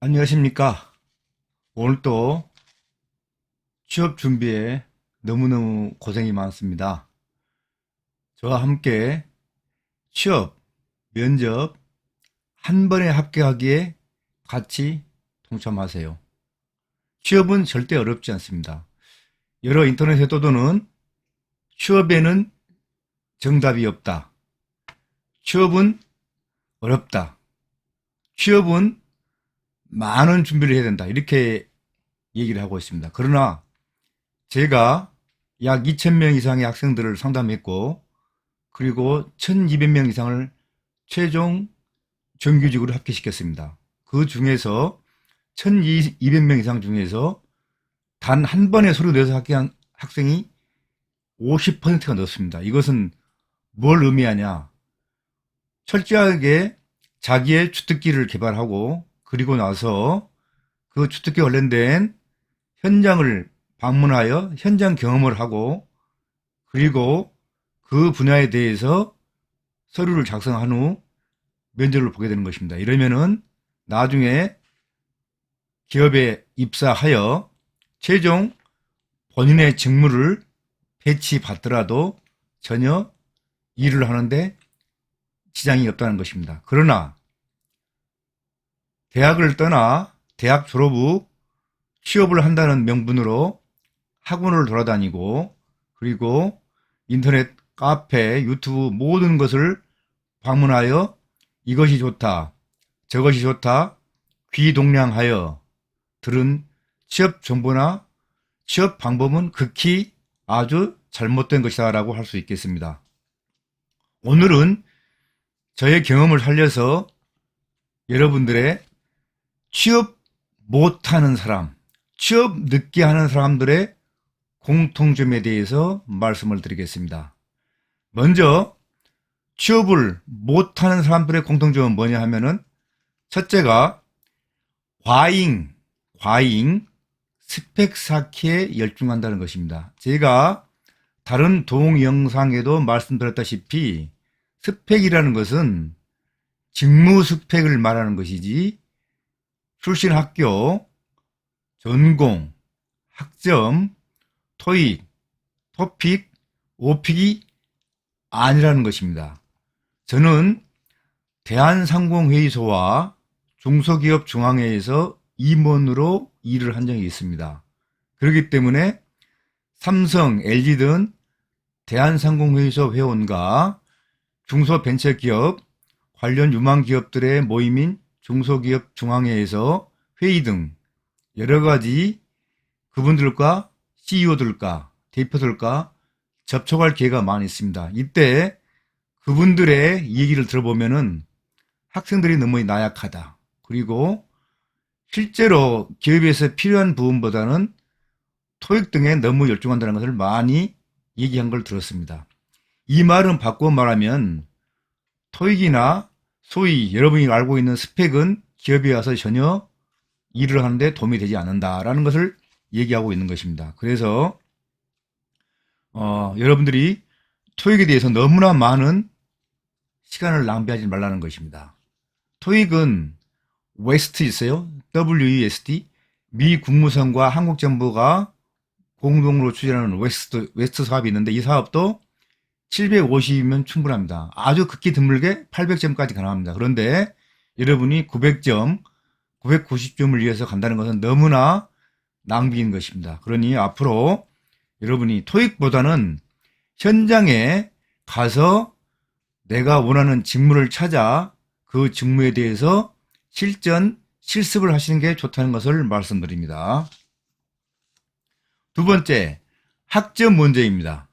안녕하십니까. 오늘 또 취업 준비에 너무너무 고생이 많습니다. 저와 함께 취업, 면접 한 번에 합격하기에 같이 동참하세요. 취업은 절대 어렵지 않습니다. 여러 인터넷에 떠도는 취업에는 정답이 없다. 취업은 어렵다. 취업은 많은 준비를 해야 된다. 이렇게 얘기를 하고 있습니다. 그러나 제가 약 2,000명 이상의 학생들을 상담했고, 그리고 1,200명 이상을 최종 정규직으로 합격시켰습니다. 그 중에서 1,200명 이상 중에서 단 한 번에 서류 내서 합격한 학생이 50%가 넘습니다. 이것은 뭘 의미하냐? 철저하게 자기의 주특기를 개발하고, 그리고 나서 그 주특기 관련된 현장을 방문하여 현장 경험을 하고, 그리고 그 분야에 대해서 서류를 작성한 후 면접을 보게 되는 것입니다. 이러면은 나중에 기업에 입사하여 최종 본인의 직무를 배치받더라도 전혀 일을 하는데 지장이 없다는 것입니다. 그러나 대학을 떠나 대학 졸업 후 취업을 한다는 명분으로 학원을 돌아다니고, 그리고 인터넷, 카페, 유튜브 모든 것을 방문하여 이것이 좋다, 저것이 좋다, 귀동냥하여 들은 취업 정보나 취업 방법은 극히 아주 잘못된 것이다 라고 할 수 있겠습니다. 오늘은 저의 경험을 살려서 여러분들의 취업 못하는 사람, 취업 늦게 하는 사람들의 공통점에 대해서 말씀을 드리겠습니다. 먼저 취업을 못하는 사람들의 공통점은 뭐냐 하면은, 첫째가 과잉 스펙 쌓기에 열중한다는 것입니다. 제가 다른 동영상에도 말씀드렸다시피 스펙이라는 것은 직무 스펙을 말하는 것이지 출신 학교, 전공, 학점, 토익, 토픽, 오픽이 아니라는 것입니다. 저는 대한상공회의소와 중소기업중앙회에서 임원으로 일을 한 적이 있습니다. 그렇기 때문에 삼성, LG 등 대한상공회의소 회원과 중소벤처기업, 관련 유망기업들의 모임인 중소기업중앙회에서 회의 등 여러 가지 그분들과 CEO들과 대표들과 접촉할 기회가 많이 있습니다. 이때 그분들의 얘기를 들어보면은 학생들이 너무 나약하다, 그리고 실제로 기업에서 필요한 부분보다는 토익 등에 너무 열중한다는 것을 많이 얘기한 걸 들었습니다. 이 말은 바꿔 말하면 토익이나 소위 여러분이 알고 있는 스펙은 기업에 와서 전혀 일을 하는데 도움이 되지 않는다라는 것을 얘기하고 있는 것입니다. 그래서 여러분들이 토익에 대해서 너무나 많은 시간을 낭비하지 말라는 것입니다. 토익은 웨스트 있어요. WEST. 미 국무성과 한국 정부가 공동으로 추진하는 웨스트 사업이 있는데, 이 사업도 750이면 충분합니다. 아주 극히 드물게 800점까지 가능합니다. 그런데 여러분이 900점, 990점을 위해서 간다는 것은 너무나 낭비인 것입니다. 그러니 앞으로 여러분이 토익보다는 현장에 가서 내가 원하는 직무를 찾아 그 직무에 대해서 실습을 하시는 게 좋다는 것을 말씀드립니다. 두 번째, 학점 문제입니다.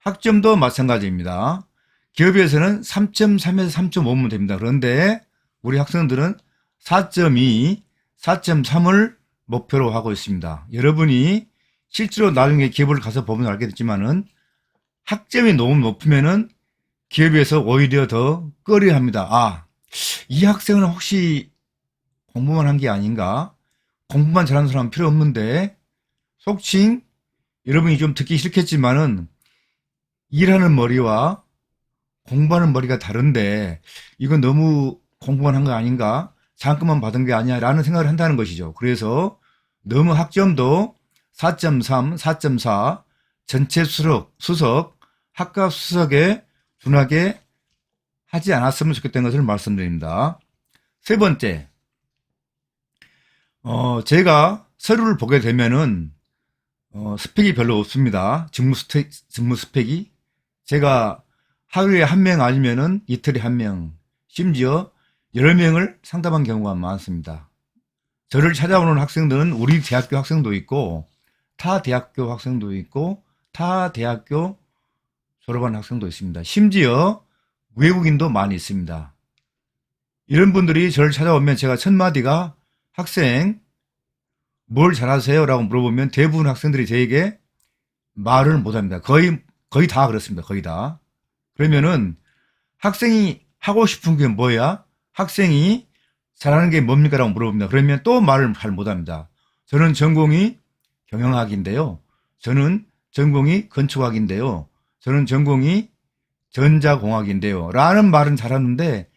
학점도 마찬가지입니다. 기업에서는 3.3에서 3.5면 됩니다. 그런데 우리 학생들은 4.2, 4.3을 목표로 하고 있습니다. 여러분이 실제로 나중에 기업을 가서 보면 알겠지만은 학점이 너무 높으면은 기업에서 오히려 더 꺼려합니다. 아, 이 학생은 혹시 공부만 한 게 아닌가? 공부만 잘하는 사람은 필요 없는데, 속칭 여러분이 좀 듣기 싫겠지만은 일하는 머리와 공부하는 머리가 다른데 이건 너무 공부만 한 거 아닌가? 잠깐만 받은 게 아니야 라는 생각을 한다는 것이죠. 그래서 너무 학점도 4.3, 4.4 전체 수석, 학과 수석에 준하게 하지 않았으면 좋겠다는 것을 말씀드립니다. 세 번째, 제가 서류를 보게 되면은 스펙이 별로 없습니다. 직무 스펙이. 제가 하루에 한 명 아니면은 이틀에 한 명, 심지어 여러 명을 상담한 경우가 많습니다. 저를 찾아오는 학생들은 우리 대학교 학생도 있고, 타 대학교 학생도 있고, 타 대학교 졸업한 학생도 있습니다. 심지어 외국인도 많이 있습니다. 이런 분들이 저를 찾아오면 제가 첫 마디가 학생, 뭘 잘하세요? 라고 물어보면 대부분 학생들이 저에게 말을 못합니다. 거의 다 그렇습니다. 거의 다. 그러면은 학생이 하고 싶은 게 뭐야? 학생이 잘하는 게 뭡니까? 라고 물어봅니다. 그러면 또 말을 잘 못합니다. 저는 전공이 경영학인데요. 저는 전공이 건축학인데요. 저는 전공이 전자공학인데요. 라는 말은 잘하는데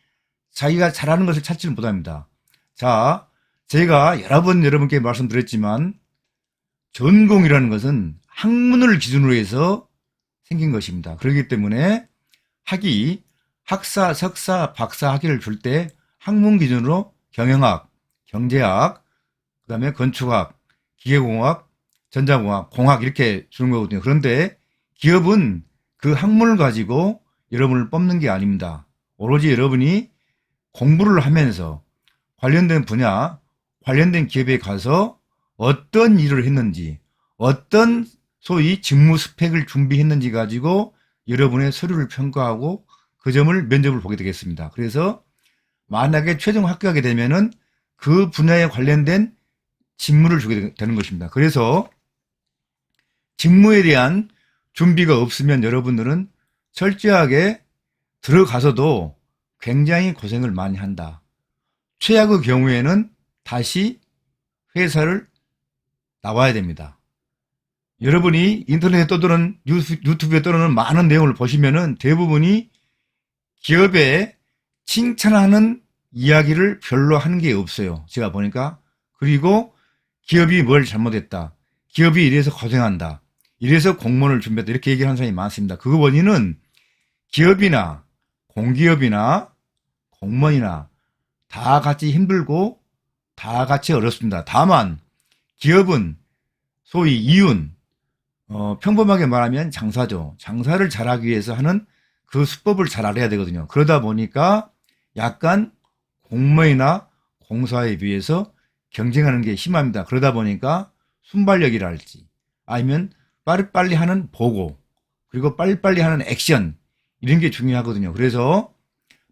자기가 잘하는 것을 찾지를 못합니다. 자, 제가 여러 번 여러분께 말씀드렸지만 전공이라는 것은 학문을 기준으로 해서 생긴 것입니다. 그렇기 때문에 학사, 석사, 박사 학위를 줄 때 학문 기준으로 경영학, 경제학, 그 다음에 건축학, 기계공학, 전자공학, 공학 이렇게 주는 거거든요. 그런데 기업은 그 학문을 가지고 여러분을 뽑는 게 아닙니다. 오로지 여러분이 공부를 하면서 관련된 분야, 관련된 기업에 가서 어떤 일을 했는지, 어떤 소위 직무 스펙을 준비했는지 가지고 여러분의 서류를 평가하고 그 점을 면접을 보게 되겠습니다. 그래서 만약에 최종 합격하게 되면은 그 분야에 관련된 직무를 주게 되는 것입니다. 그래서 직무에 대한 준비가 없으면 여러분들은 철저하게 들어가서도 굉장히 고생을 많이 한다. 최악의 경우에는 다시 회사를 나와야 됩니다. 여러분이 인터넷에 떠도는 유튜브에 떠도는 많은 내용을 보시면은 대부분이 기업에 칭찬하는 이야기를 별로 하는 게 없어요. 제가 보니까. 그리고 기업이 뭘 잘못했다. 기업이 이래서 고생한다. 이래서 공무원을 준비했다. 이렇게 얘기하는 사람이 많습니다. 그 원인은 기업이나 공기업이나 공무원이나 다 같이 힘들고 다 같이 어렵습니다. 다만 기업은 소위 이윤, 평범하게 말하면 장사죠. 장사를 잘하기 위해서 하는 그 수법을 잘 알아야 되거든요. 그러다 보니까 약간 공무원이나 공사에 비해서 경쟁하는 게 심합니다. 그러다 보니까 순발력이랄지 아니면 빨리빨리 하는 보고 그리고 빨리빨리 하는 액션 이런 게 중요하거든요. 그래서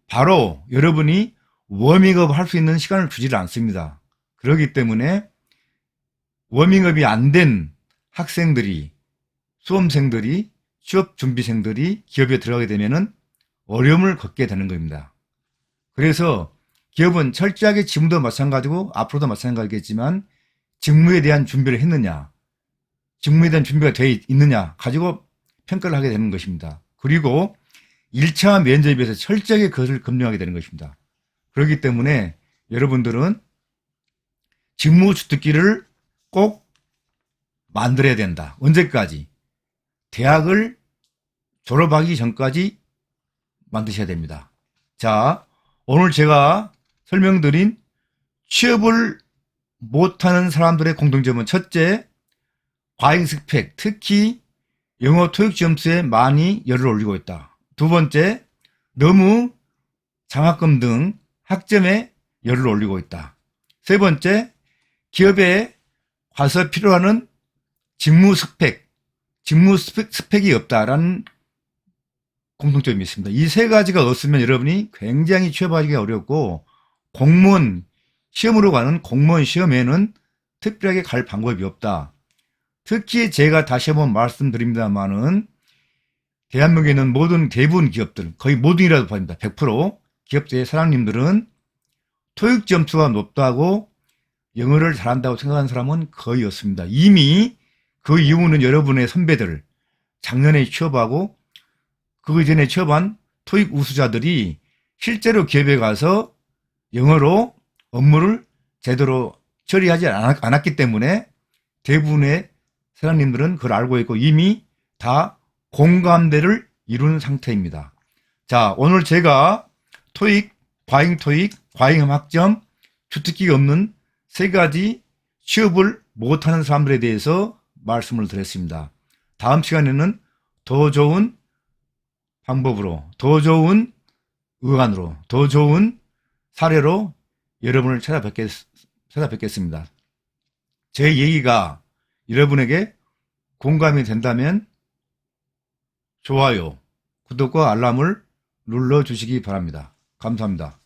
바로 여러분이 워밍업 할 수 있는 시간을 주지를 않습니다. 그렇기 때문에 워밍업이 안 된 학생들이, 수험생들이, 취업준비생들이 기업에 들어가게 되면은 어려움을 겪게 되는 겁니다. 그래서 기업은 철저하게 지금도 마찬가지고 앞으로도 마찬가지겠지만 직무에 대한 준비를 했느냐, 직무에 대한 준비가 되어 있느냐 가지고 평가를 하게 되는 것입니다. 그리고 1차 면접에서 철저하게 그것을 검증하게 되는 것입니다. 그렇기 때문에 여러분들은 직무 주특기를 꼭 만들어야 된다. 언제까지? 대학을 졸업하기 전까지 만드셔야 됩니다. 자, 오늘 제가 설명드린 취업을 못하는 사람들의 공통점은 첫째, 과잉 스펙, 특히 영어 토익 점수에 많이 열을 올리고 있다. 두 번째, 너무 장학금 등 학점에 열을 올리고 있다. 세 번째, 기업에 가서 필요하는 직무 스펙이 없다라는 공통점이 있습니다. 이 세 가지가 없으면 여러분이 굉장히 취업하기가 어렵고 공무원 시험으로 가는 공무원 시험에는 특별하게 갈 방법이 없다. 특히 제가 다시 한번 말씀드립니다만은 대한민국에 있는 대부분 기업들, 거의 모든이라도 봅니다. 100% 기업들의 사장님들은 토익 점수가 높다고 영어를 잘한다고 생각하는 사람은 거의 없습니다. 이미 그 이유는 여러분의 선배들, 작년에 취업하고 그 이전에 취업한 토익 우수자들이 실제로 기업에 가서 영어로 업무를 제대로 처리하지 않았기 때문에 대부분의 사장님들은 그걸 알고 있고 이미 다 공감대를 이룬 상태입니다. 자, 오늘 제가 토익, 과잉 토익, 과잉 학점, 주특기가 없는 세 가지 취업을 못하는 사람들에 대해서 말씀을 드렸습니다. 다음 시간에는 더 좋은 방법으로, 더 좋은 의안으로, 더 좋은 사례로 여러분을 찾아뵙겠습니다. 제 얘기가 여러분에게 공감이 된다면 좋아요, 구독과 알람을 눌러주시기 바랍니다. 감사합니다.